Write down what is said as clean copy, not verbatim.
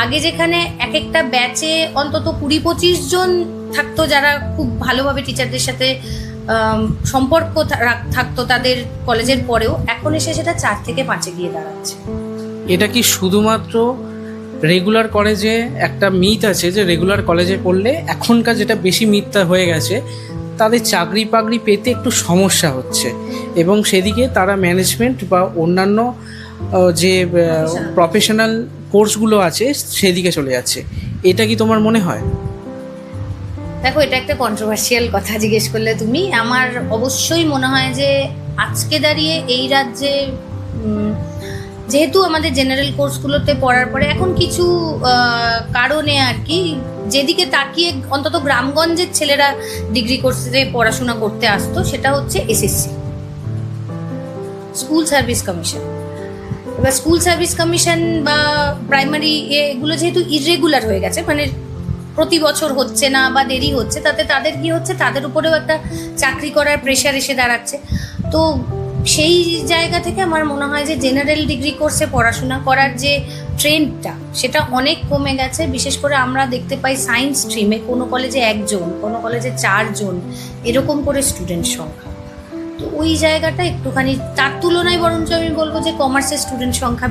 আগে যেখানে এক একটা ব্যাচে অন্তত 20-25 জন থাকতো যারা খুব ভালোভাবে টিচারদের সাথে সম্পর্ক থাকতো তাদের কলেজের পরেও, এখন এসে সেটা 4 থেকে 5-এ গিয়ে দাঁড়াচ্ছে। এটা কি শুধুমাত্র রেগুলার কলেজে একটা মিথ আছে যে রেগুলার কলেজে পড়লে, এখনকার যেটা বেশি মিথ্যা হয়ে গেছে, তাদের চাকরি বাকরি পেতে একটু সমস্যা হচ্ছে এবং সেদিকে তারা ম্যানেজমেন্ট বা অন্যান্য যে প্রফেশনাল কোর্সগুলো আছে সেদিকে চলে যাচ্ছে, এটা কি তোমার মনে হয়? দেখো, এটা একটা কন্ট্রোভার্সিয়াল কথা জিজ্ঞেস করলে তুমি। আমার অবশ্যই মনে হয় যে আজকে দাঁড়িয়ে এই রাজ্যে যেহেতু আমাদের জেনারেল কোর্সগুলোতে পড়ার পরে এখন কিছু কারণে আর কি যেদিকে তাকিয়ে অন্তত গ্রামগঞ্জের ছেলেরা ডিগ্রি কোর্সে পড়াশোনা করতে আসতো, সেটা হচ্ছে এসএসসি, স্কুল সার্ভিস কমিশন। এবার স্কুল সার্ভিস কমিশন বা প্রাইমারি এগুলো যেহেতু ইররেগুলার হয়ে গেছে, মানে প্রতি বছর হচ্ছে না বা দেরি হচ্ছে, তাতে তাদের কি হচ্ছে, তাদের উপরেও একটা চাকরি করার প্রেশার এসে দাঁড়াচ্ছে। তো সেই জায়গা থেকে আমার মনে হয় যে জেনারেল ডিগ্রি কোর্সে পড়াশোনা করার যে ট্রেন্ডটা সেটা অনেক কমে গেছে। বিশেষ করে আমরা দেখতে পাই সায়েন্স স্ট্রিমে কোনো কলেজে 1 জন, কোনো কলেজে 4 জন এরকম করে স্টুডেন্ট সংখ্যা। তো ওই জায়গাটা একটুখানি, তার তুলনায় বরঞ্চ আমি বলবো যে কমার্সের স্টুডেন্ট সংখ্যা